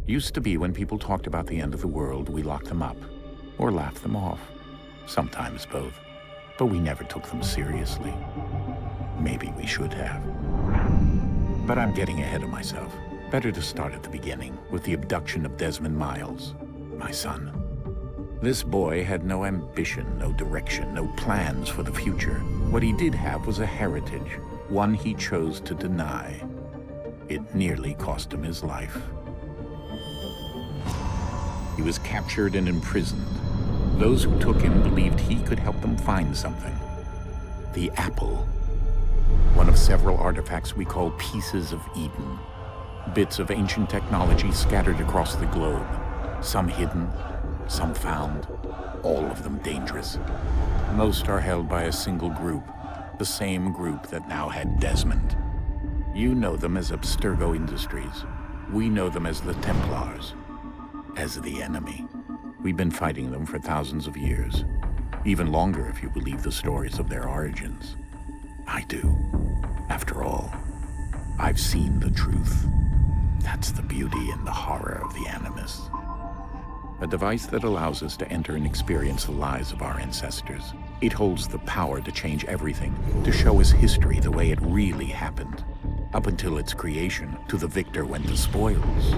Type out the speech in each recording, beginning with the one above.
Used to be when people talked about the end of the world, we locked them up, or laughed them off. Sometimes both. But we never took them seriously. Maybe we should have. But I'm getting ahead of myself. Better to start at the beginning, with the abduction of Desmond Miles, my son. This boy had no ambition, no direction, no plans for the future. What he did have was a heritage, one he chose to deny. It nearly cost him his life. He was captured and imprisoned. Those who took him believed he could help them find something. The apple. One of several artifacts we call Pieces of Eden. Bits of ancient technology scattered across the globe. Some hidden, some found, all of them dangerous. Most are held by a single group, the same group that now had Desmond. You know them as Abstergo Industries. We know them as the Templars. As the enemy. We've been fighting them for thousands of years. Even longer if you believe the stories of their origins. I do. After all, I've seen the truth. That's the beauty and the horror of the Animus. A device that allows us to enter and experience the lives of our ancestors. It holds the power to change everything, to show us history the way it really happened. Up until its creation, to the victor went the spoils,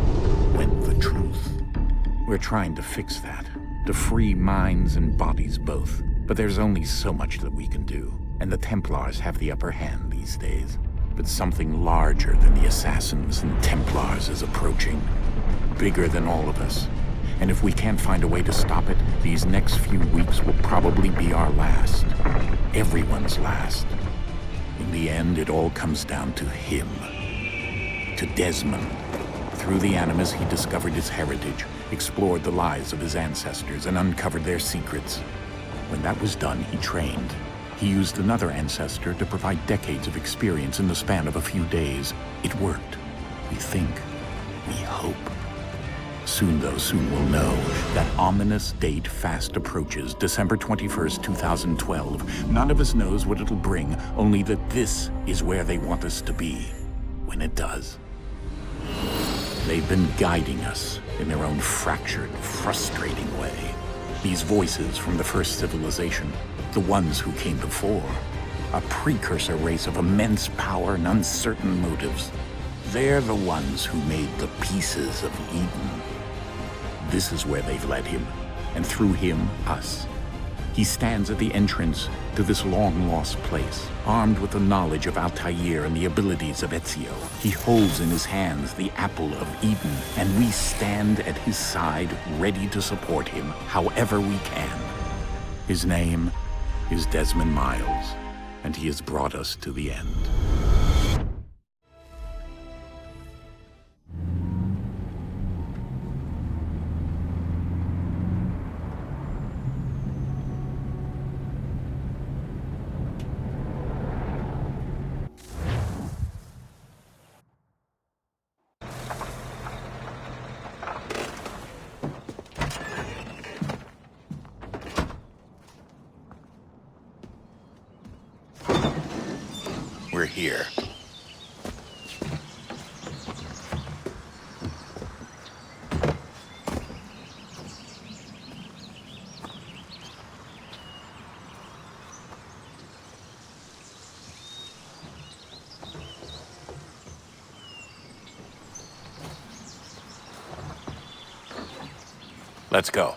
went the truth. We're trying to fix that, to free minds and bodies both. But there's only so much that we can do, and the Templars have the upper hand these days. But something larger than the Assassins and Templars is approaching, bigger than all of us. And if we can't find a way to stop it, these next few weeks will probably be our last. Everyone's last. In the end, it all comes down to him. To Desmond. Through the Animus, he discovered his heritage, explored the lives of his ancestors, and uncovered their secrets. When that was done, he trained. He used another ancestor to provide decades of experience in the span of a few days. It worked. We think. We hope. Soon, though, soon we'll know. That ominous date fast approaches, December 21st, 2012. None of us knows what it'll bring, only that this is where they want us to be, when it does. They've been guiding us in their own fractured, frustrating way. These voices from the first civilization, the ones who came before, a precursor race of immense power and uncertain motives. They're the ones who made the Pieces of Eden. This is where they've led him, and through him, us. He stands at the entrance to this long-lost place, armed with the knowledge of Altair and the abilities of Ezio. He holds in his hands the Apple of Eden, and we stand at his side, ready to support him however we can. His name is Desmond Miles, and he has brought us to the end. We're here. Let's go.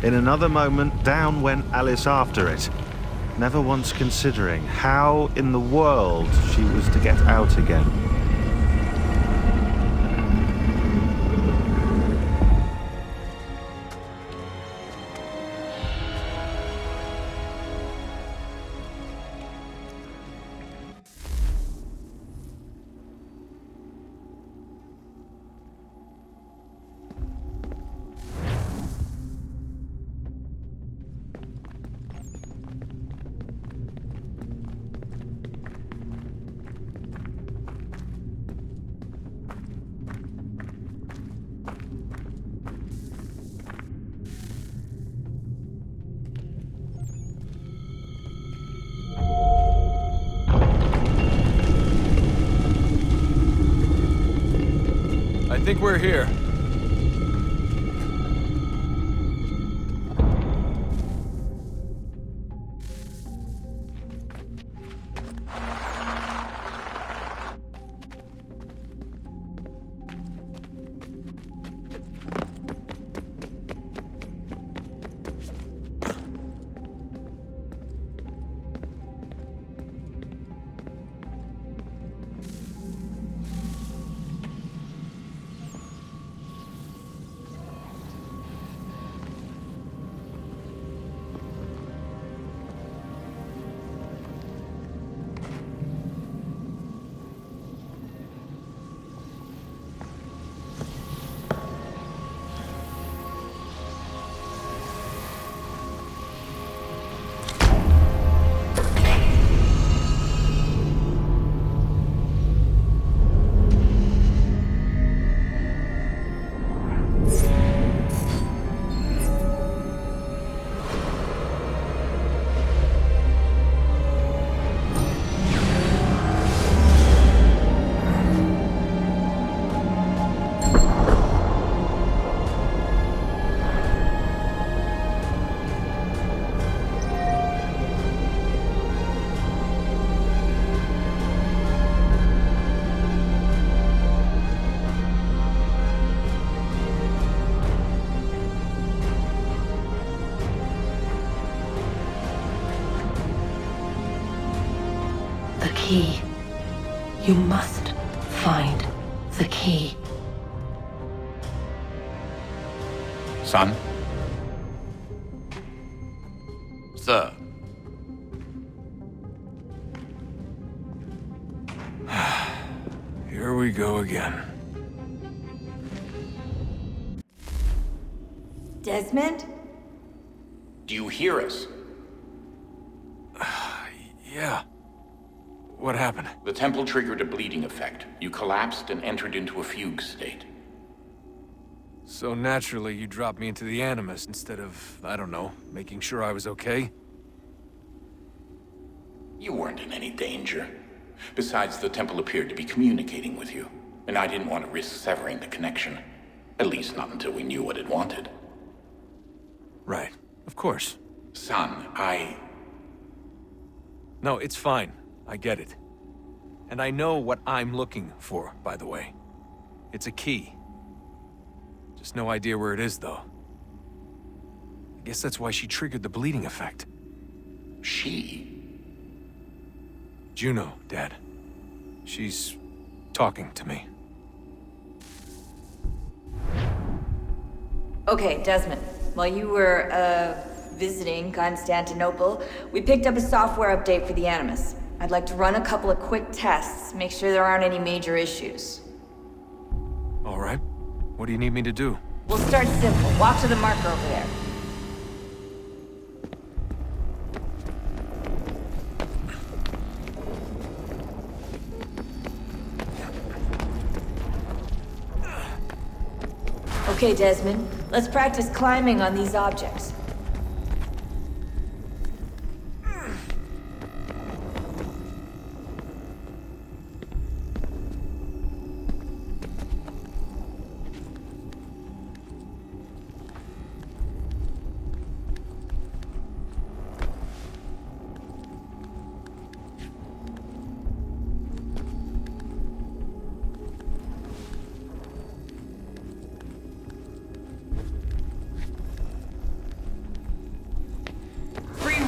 In another moment, down went Alice after it, never once considering how in the world she was to get out again. I think we're here. The key. You must find the key. Son? Sir. Here we go again. Desmond? Do you hear us? Yeah. What happened? The temple triggered a bleeding effect. You collapsed and entered into a fugue state. So naturally, you dropped me into the Animus instead of, I don't know, making sure I was okay? You weren't in any danger. Besides, the temple appeared to be communicating with you, and I didn't want to risk severing the connection. At least not until we knew what it wanted. Right. Of course. Son, No, it's fine. I get it. And I know what I'm looking for, by the way. It's a key. Just no idea where it is, though. I guess that's why she triggered the bleeding effect. She? Juno, Dad. She's talking to me. Okay, Desmond. While you were, visiting Constantinople, we picked up a software update for the Animus. I'd like to run a couple of quick tests, make sure there aren't any major issues. All right. What do you need me to do? We'll start simple. Walk to the marker over there. Okay, Desmond. Let's practice climbing on these objects.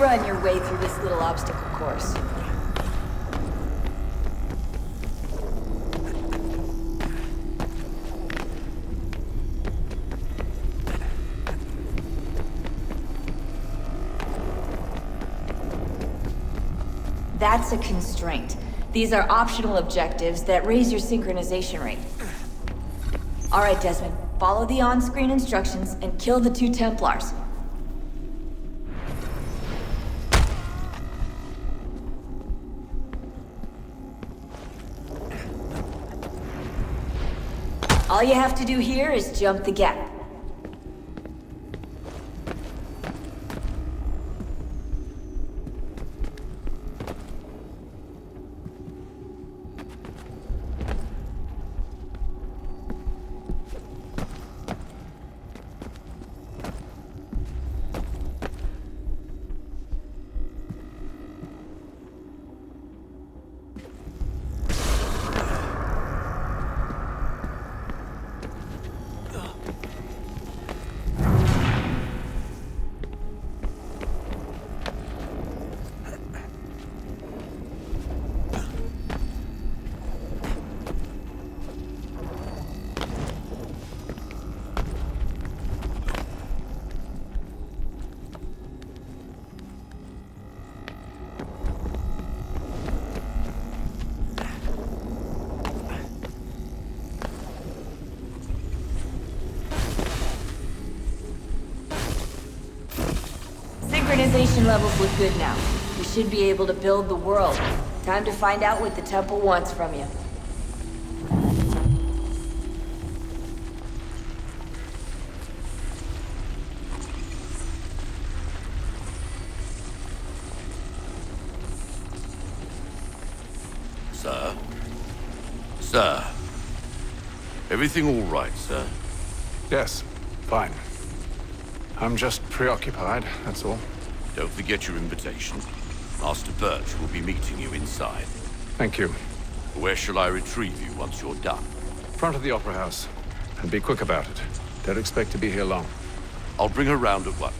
run your way through this little obstacle course. That's a constraint. These are optional objectives that raise your synchronization rate. All right, Desmond. Follow the on-screen instructions and kill the 2 Templars. All you have to do here is jump the gap. Synchronization levels look good now. We should be able to build the world. Time to find out what the temple wants from you. Sir? Sir? Everything all right, sir? Yes, fine. I'm just preoccupied, that's all. Don't forget your invitation. Master Birch will be meeting you inside. Thank you. Where shall I retrieve you once you're done? Front of the Opera House. And be quick about it. Don't expect to be here long. I'll bring her round at once.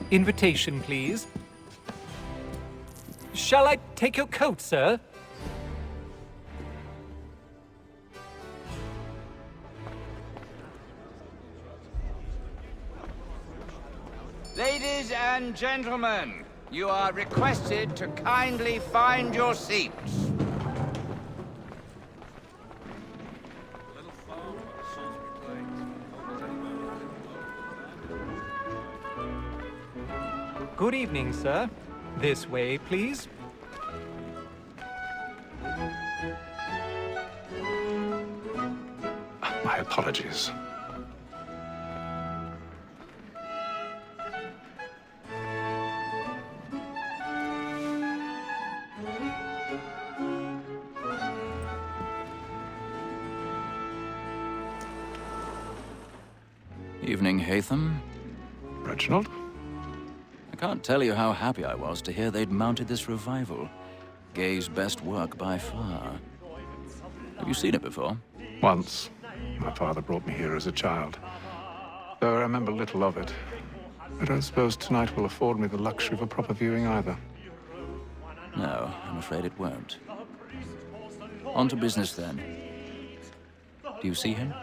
Invitation, please. Shall I take your coat, sir? Ladies and gentlemen, you are requested to kindly find your seats. Good evening, sir. This way, please. My apologies. Evening, Haytham. Reginald? I can't tell you how happy I was to hear they'd mounted this revival. Gay's best work by far. Have you seen it before? Once. My father brought me here as a child. Though I remember little of it. I don't suppose tonight will afford me the luxury of a proper viewing either. No, I'm afraid it won't. On to business then. Do you see him?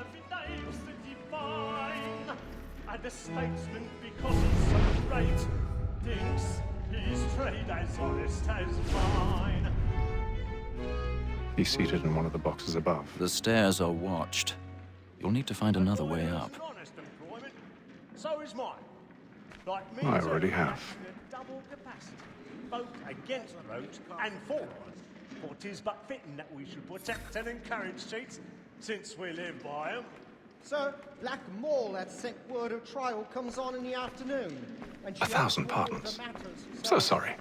And the statesman, because he's so great, thinks his trade as honest as mine. He's seated in one of the boxes above. The stairs are watched. You'll need to find another way up. Honest employment, so is mine. Like me, I already have. double capacity, both against roads and for roads. For 'tis but fitting that we should protect and encourage cheats, since we live by 'em. Sir, Black Mall had sent word of trial comes on in the afternoon. And she 1,000 pardons. So sorry.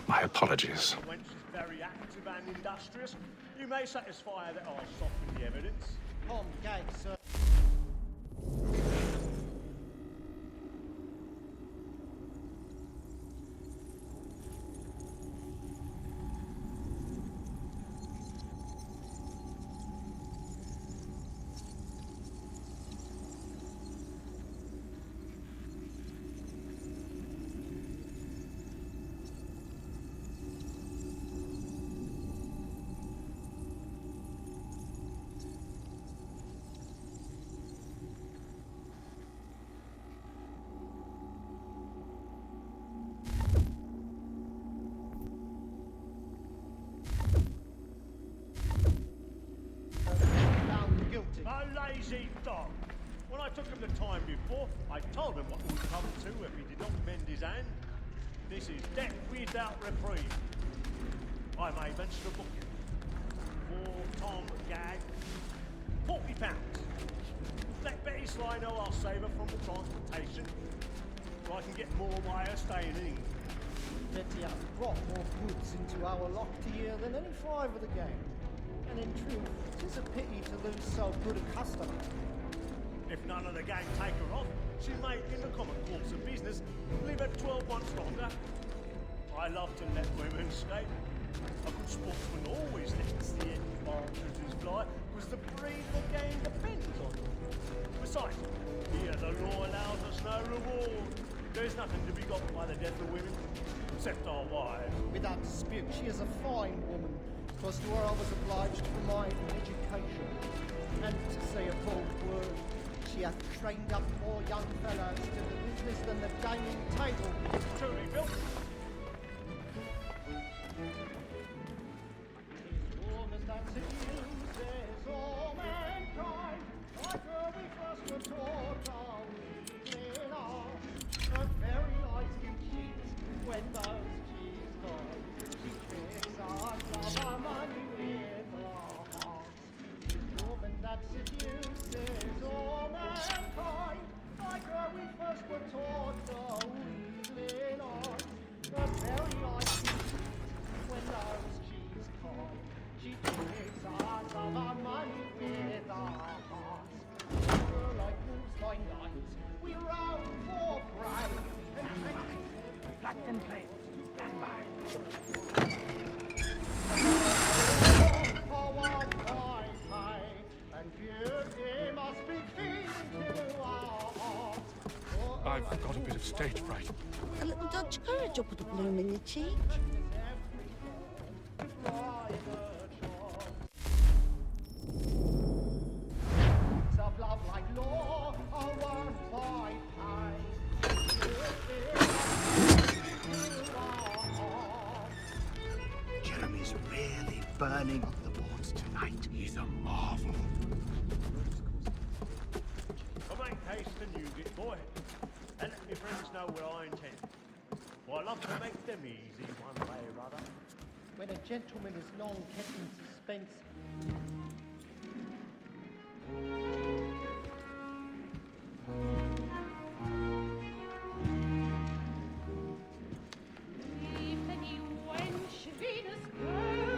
My apologies. When she's very active and industrious, you may satisfy her that I'll soften the evidence. Tom Gay, sir. A lazy dog. When I took him the time before, I told him what would come to if he did not mend his hand. This is death without reprieve. I may mention a booking. For Tom Gag, £40. Let Betty Sly know I'll save her from the transportation, so I can get more by her staying in. Betty has brought more goods into our locked year than any five of the gang. And in truth, it is a pity to lose so good a customer. If none of the gang take her off, she may, in the common course of business, live at 12 months longer. I love to let women skate. A good sportsman always lets the end partridges fly, because the breed of the game depends on them. Besides, here the law allows us no reward. There's nothing to be got by the death of women, except our wives. Without dispute, she is a fine woman. 'Twas to her I was obliged for my education. And to say a bold word, she hath trained up more young fellows to the business than the gaming table. Truly built. Woman that seduces all mankind, like her we first were taught our reason are. Her very eyes can cheat when those cheats fall. She tricks us of our money with her hearts. Woman that seduces all mankind, like her we first were taught our reason are. Her very eyes can cheat when those cheats fall. She tricks us of our money with our hearts. We're like wolves by night, we roam for prey. Black and play, stand by. For one point high, and beauty must be feeding to our hearts. I've got a bit of stage fright. A little Dutch courage will put a bloom in your cheek. Of love like law, are one by Jeremy's really burning up the boards tonight. He's a marvel. Come make haste and use it, boy. And let my friends know what I intend. For I love to make them easy one way or other. When a gentleman is long kept in suspense,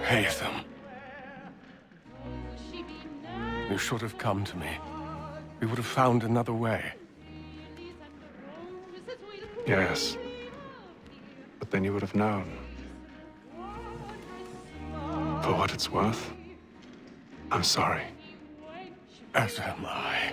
Haytham. You should have come to me. We would have found another way. Yes. But then you would have known. For what it's worth, I'm sorry. As am I.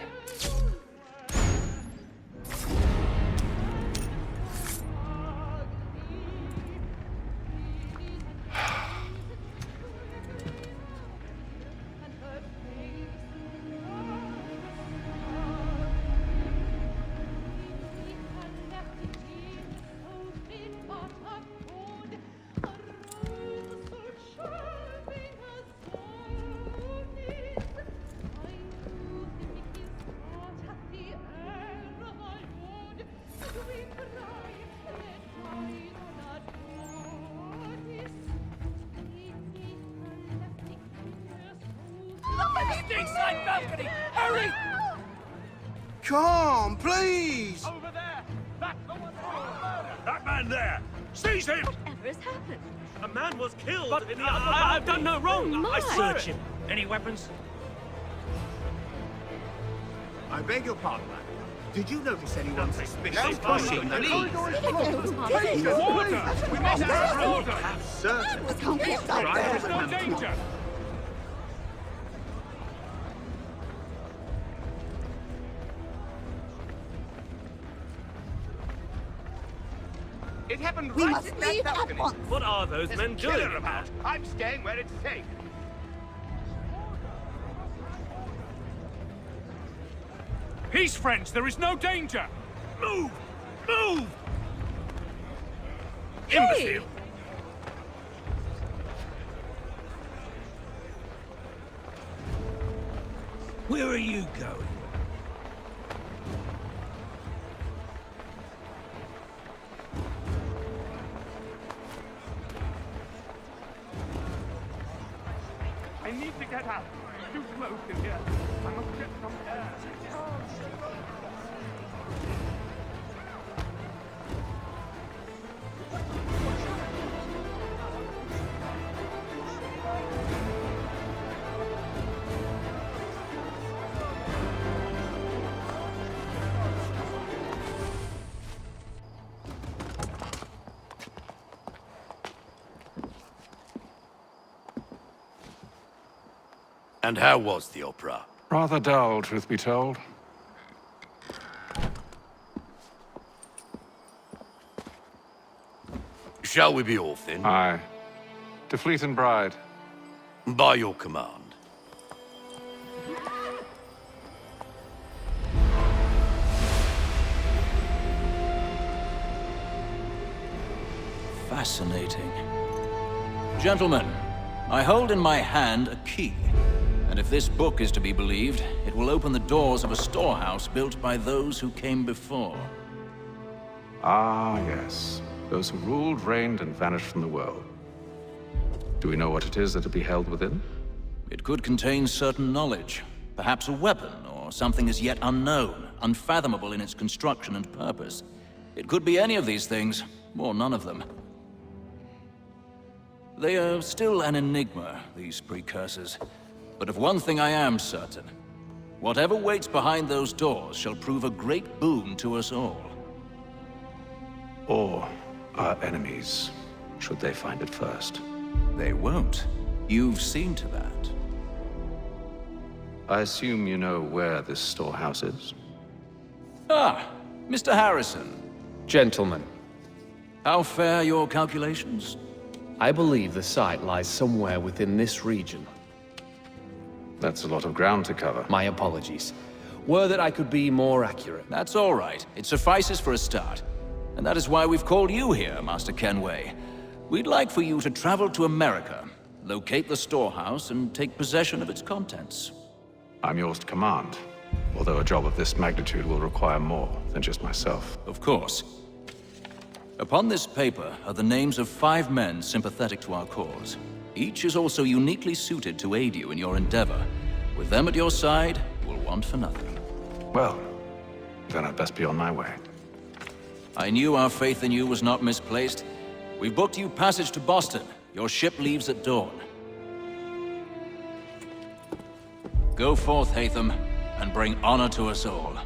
Inside balcony! Hurry! Come, please! Over there! That's the one! That man there! Seize him! Whatever has happened? A man was killed But in the I've done no wrong! Oh, I my. swear Search him. Any weapons? I beg your pardon, man. Did you notice anyone suspicious? No pushing, please. Order! We must have order! Certain. There's no danger! It happened We right must in that leave at balcony. once. What are those There's men a killer doing? about. I'm staying where it's safe. Peace, friends. There is no danger. Move! Move! Hey! Imbecile! Where are you going? I need to get out. It's too close in here. I must get some air. And how was the opera? Rather dull, truth be told. Shall we be off then? Aye. To Fleet and Bride. By your command. Fascinating. Gentlemen, I hold in my hand a key. And if this book is to be believed, it will open the doors of a storehouse built by those who came before. Ah, yes. Those who ruled, reigned, and vanished from the world. Do we know what it is that will be held within? It could contain certain knowledge. Perhaps a weapon, or something as yet unknown, unfathomable in its construction and purpose. It could be any of these things, or none of them. They are still an enigma, these precursors. But of one thing I am certain. Whatever waits behind those doors shall prove a great boon to us all. Or our enemies, should they find it first. They won't. You've seen to that. I assume you know where this storehouse is? Ah, Mr. Harrison. Gentlemen, How fare your calculations? I believe the site lies somewhere within this region. That's a lot of ground to cover. My apologies. Were that I could be more accurate. That's all right. It suffices for a start. And that is why we've called you here, Master Kenway. We'd like for you to travel to America, locate the storehouse, and take possession of its contents. I'm yours to command, although a job of this magnitude will require more than just myself. Of course. Upon this paper are the names of 5 men sympathetic to our cause. Each is also uniquely suited to aid you in your endeavor. With them at your side, you will want for nothing. Well, then I'd best be on my way. I knew our faith in you was not misplaced. We've booked you passage to Boston. Your ship leaves at dawn. Go forth, Hatham, and bring honor to us all.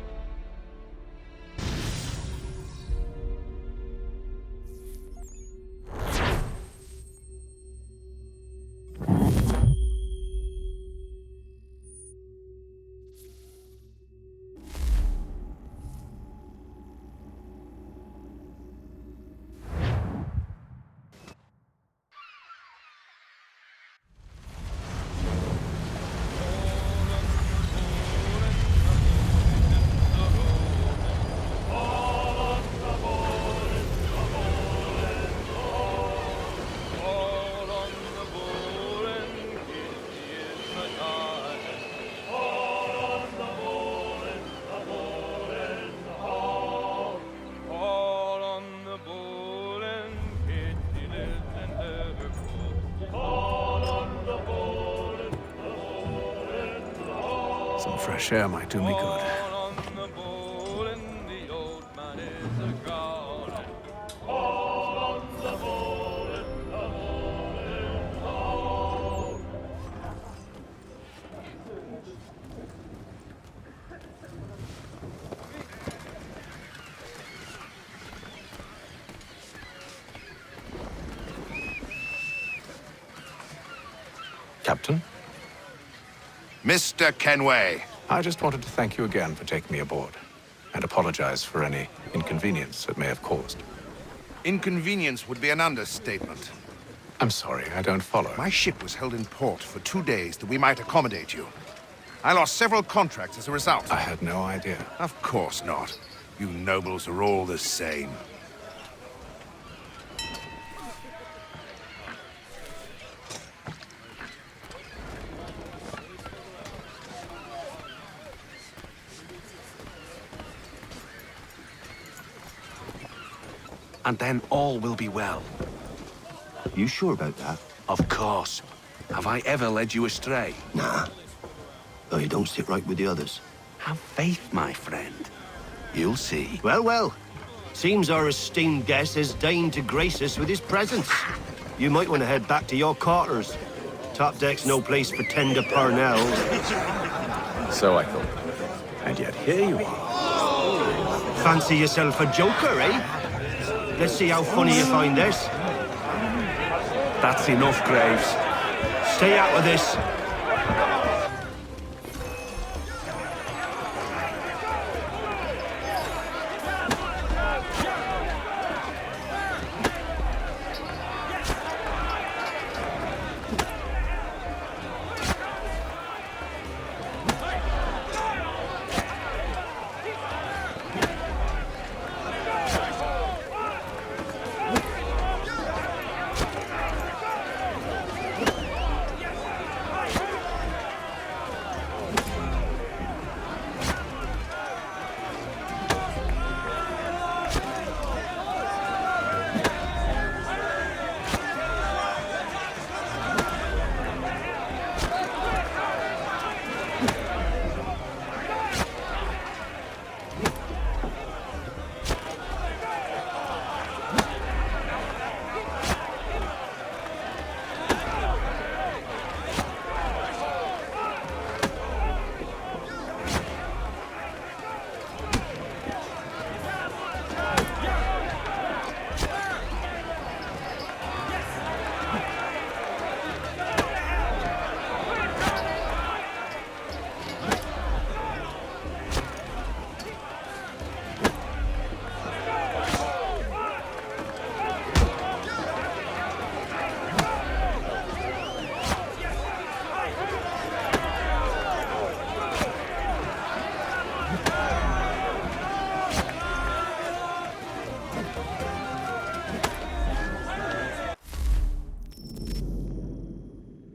Some fresh air might do me good. Captain? Mr. Kenway. I just wanted to thank you again for taking me aboard, and apologize for any inconvenience it may have caused. Inconvenience would be an understatement. I'm sorry, I don't follow. My ship was held in port for 2 days that we might accommodate you. I lost several contracts as a result. I had no idea. Of course not. You nobles are all the same. and then all will be well. You sure about that? Of course. Have I ever led you astray? Nah. Though you don't sit right with the others. Have faith, my friend. You'll see. Well, well. Seems our esteemed guest has deigned to grace us with his presence. You might want to head back to your quarters. Top deck's no place for tender Parnells. So I thought. And yet here you are. Fancy yourself a joker, eh? Let's see how funny you find this. That's enough, Graves. Stay out of this.